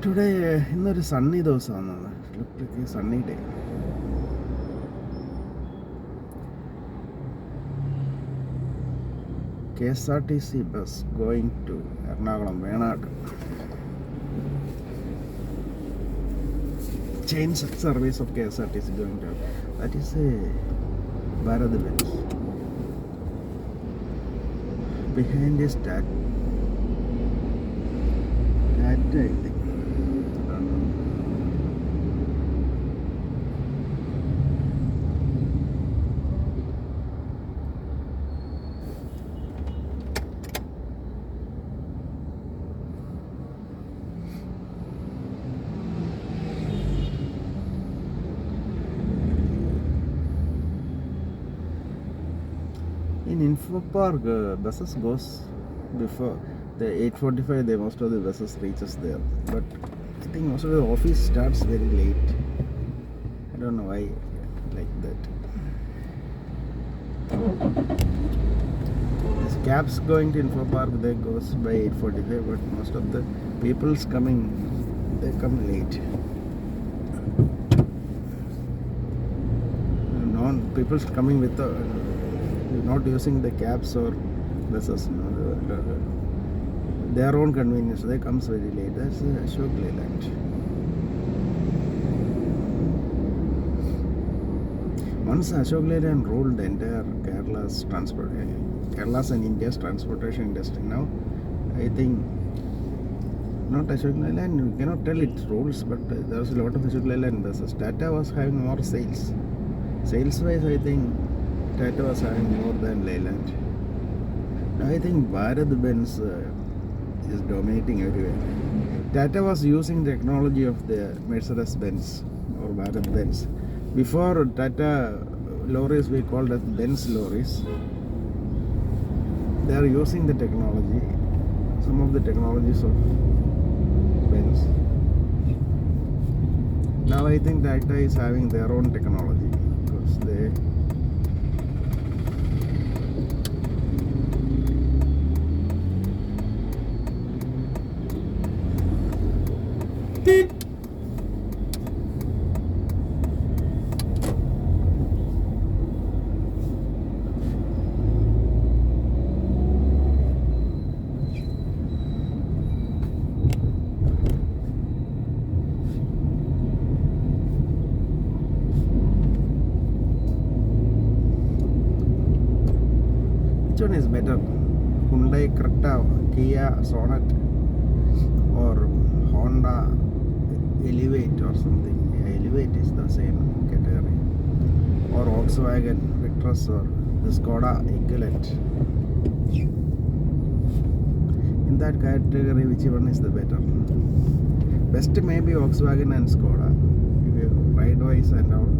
Today ഇന്നൊരു sunny ദിവസമാണ്. Sunny day. KSRTC bus going to Ernakulam Venad. Chain service of KSRTC going to, that is a Bharat Benz. Behind is Tata, I think. In Info Park, buses goes before the 8:45. Most of the buses reaches there, but I think most of the office starts very late. I don't know why like that. These cabs going to Info Park, they goes by 8:45, but most of the people's coming, they come late. Non people's coming with the not using the cabs or buses, their own convenience, they comes very late. That's Ashok Leyland. Once Ashok Leyland ruled the entire Kerala's and India's transportation industry. Now I think not Ashok Leyland, you cannot tell its rules, but there was a lot of Ashok Leyland buses. Tata was having more sales wise. I think Tata was having more than Leyland. I think Bharat Benz is dominating everywhere. Tata was using the technology of the Mercedes-Benz or Bharat Benz. Before Tata lorries, we called as Benz lorries. They are using the technology, some of the technologies of Benz. Now I think Tata is having their own technology because they which one is better? Hyundai Creta, Kia Sonet, or Honda Elevate or something? Yeah, Elevate is the same category. Or Volkswagen Victress or the Skoda equivalent. In that category, which one is the better? Best may be Volkswagen and Skoda, ride-wise and all.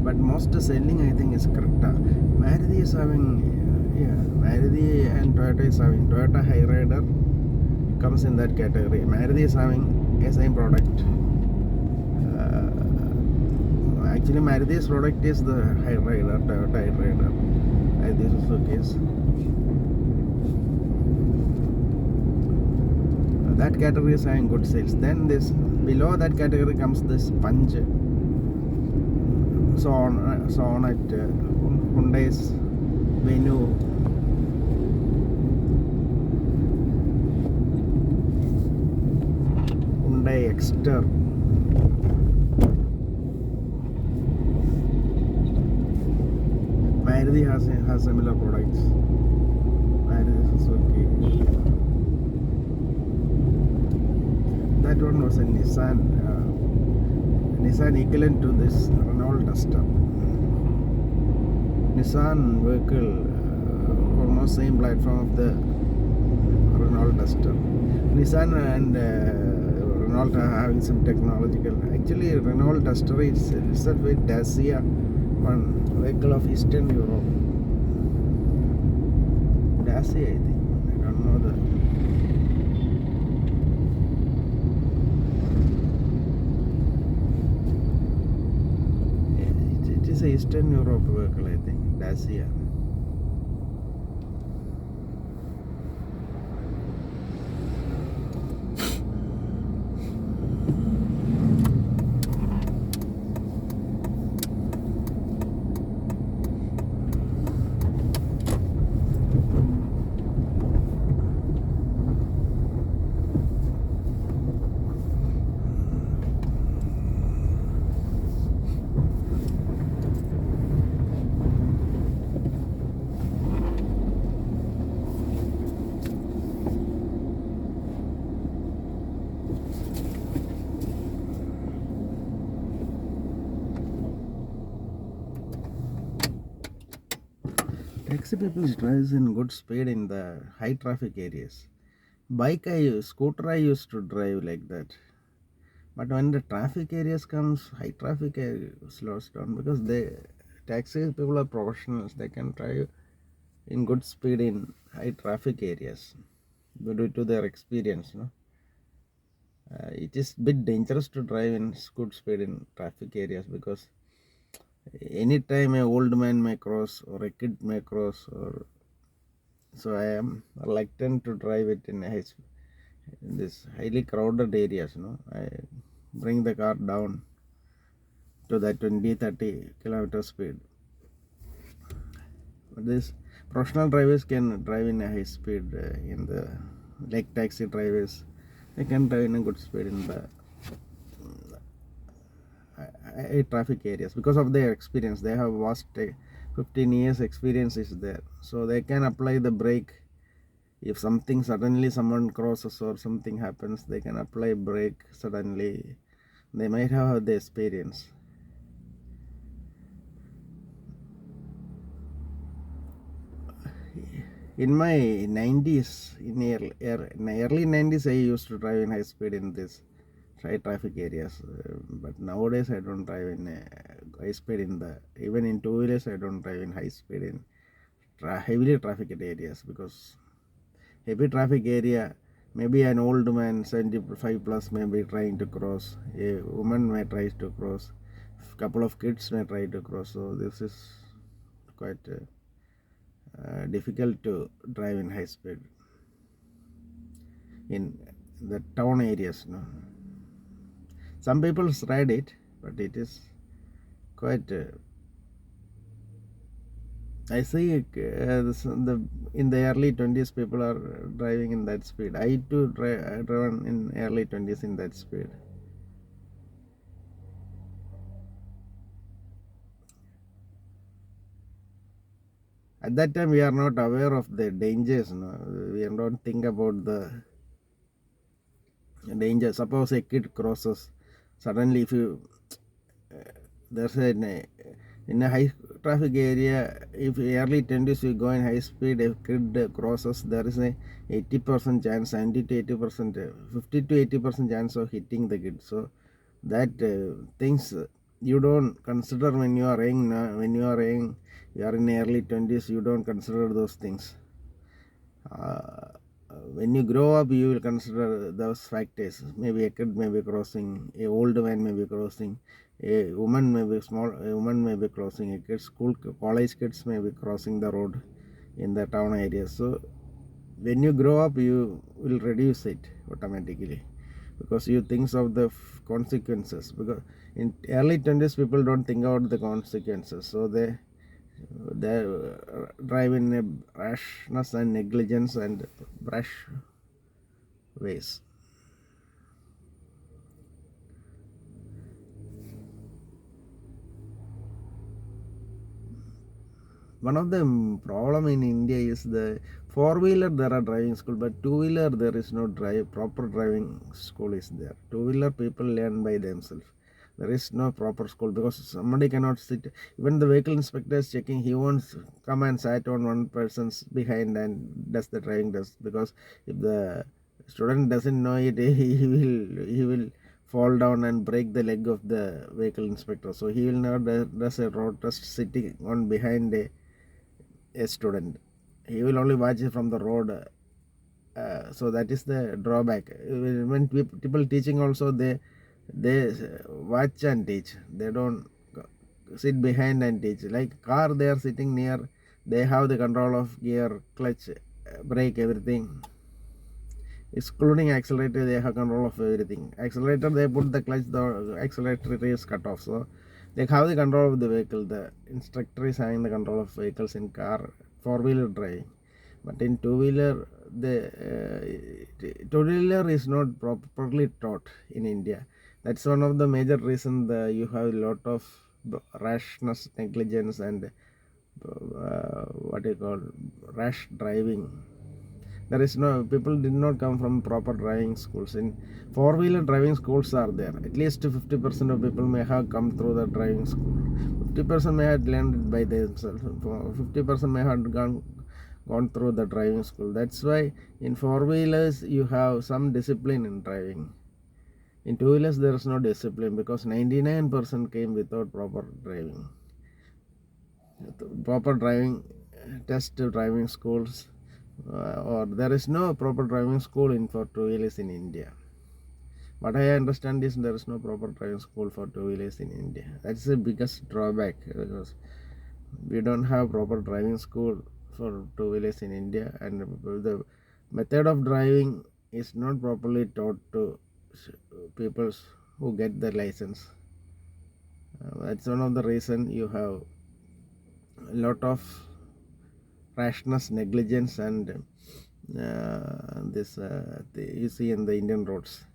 But most selling, I think, is Creta. Maruti is having, Maruti and Toyota is having. Toyota Hyryder comes in that category. Maruti is having a same product. Actually, Maruti's product is the Hyryder, Toyota Hyryder. This is the case. That category is having good sales. Then this below that category comes this Punch. Sonet, Hyundai's Venue, Hyundai Exter, Maruti has similar products. Maruti Suzuki. That one was a Nissan equivalent to this Renault Duster. Nissan vehicle, almost same platform of the Renault Duster. Nissan and Renault are having some technological. Actually, Renault Duster is itself with Dacia, one vehicle of Eastern Europe. Dacia, I think. I don't know the. It's a Eastern Europe vehicle, I think. Dacia. taxi people drives in good speed in the high traffic areas. Scooter I used to drive like that. But when the traffic areas comes, high traffic area slows down because taxi people are professionals. They can drive in good speed in high traffic areas due to their experience. No? It is bit dangerous to drive in good speed in traffic areas because anytime a old man may cross or a kid may cross, or so I am reluctant to drive it in this highly crowded areas. I bring the car down to the 20-30 kilometer speed. But this professional drivers can drive in a high speed in the like taxi drivers. They can drive in a good speed in the traffic areas because of their experience. They have vast 15 years experience is there, so they can apply the brake. If something suddenly someone crosses or something happens, they can apply brake suddenly. They might have the experience. In my 90s, in early 90s, I used to drive in high speed in this high traffic areas. But nowadays, I don't drive in high speed even in two wheelers. I don't drive in high speed in heavily trafficked areas because heavy traffic area, maybe an old man 75 plus may be trying to cross, a woman may try to cross, a couple of kids may try to cross. So this is quite difficult to drive in high speed in the town areas. Some people ride it, but it is quite I see in the early 20s people are driving in that speed. I too driven in early 20s in that speed. At that time we are not aware of the dangers. We don't think about the danger. Suppose a kid crosses, suddenly if you there's in a high traffic area, if early 20s you go in high speed, a kid crosses, there is a 80% chance, 70 to 80%, 50 to 80% chance of hitting the kid. So that things you don't consider when you are young. When you are young, you are in early 20s, you don't consider those things. When you grow up, you will consider those factors. Maybe a kid may be crossing, a old man may be crossing, a woman may be crossing, a kid, college kids may be crossing the road in the town area. So when you grow up, you will reduce it automatically because you think of the consequences. Because in early 20s, people don't think about the consequences, so they drive in a rashness and negligence and brash ways. One of the problem in India is the four-wheeler there are driving school, but two-wheeler there is no proper driving school is there. Two-wheeler people learn by themselves. There is no proper school because somebody cannot sit. Even the vehicle inspector is checking, he won't come and sit on one person's behind and does the driving test, because if the student doesn't know it, he will fall down and break the leg of the vehicle inspector. So he will not does a road test sitting on behind a student. He will only watch it from the road. So that is the drawback. When people teaching also, they watch and teach. They don't sit behind and teach. Like car, they are sitting near, they have the control of gear, clutch, brake, everything. Excluding accelerator, they have control of everything. Accelerator, they put the clutch, the accelerator is cut off. So they have the control of the vehicle. The instructor is having the control of vehicles in car, four-wheeler driving. But in two-wheeler, the two-wheeler is not properly taught in India. That's one of the major reasons you have a lot of rashness, negligence, and rash driving. There is people did not come from proper driving schools. In four-wheeler driving schools are there. At least 50% of people may have come through the driving school. 50% may have learned it by themselves. 50% may have gone through the driving school. That's why in four-wheelers you have some discipline in driving. In two-wheelers there is no discipline because 99% came without proper driving. Proper driving test driving schools, or there is no proper driving school for two-wheelers in India. What I understand is there is no proper driving school for two-wheelers in India. That's the biggest drawback, because we don't have proper driving school for two-wheelers in India, and the method of driving is not properly taught to people who get the license. That's one of the reason you have a lot of rashness, negligence, and you see in the Indian roads.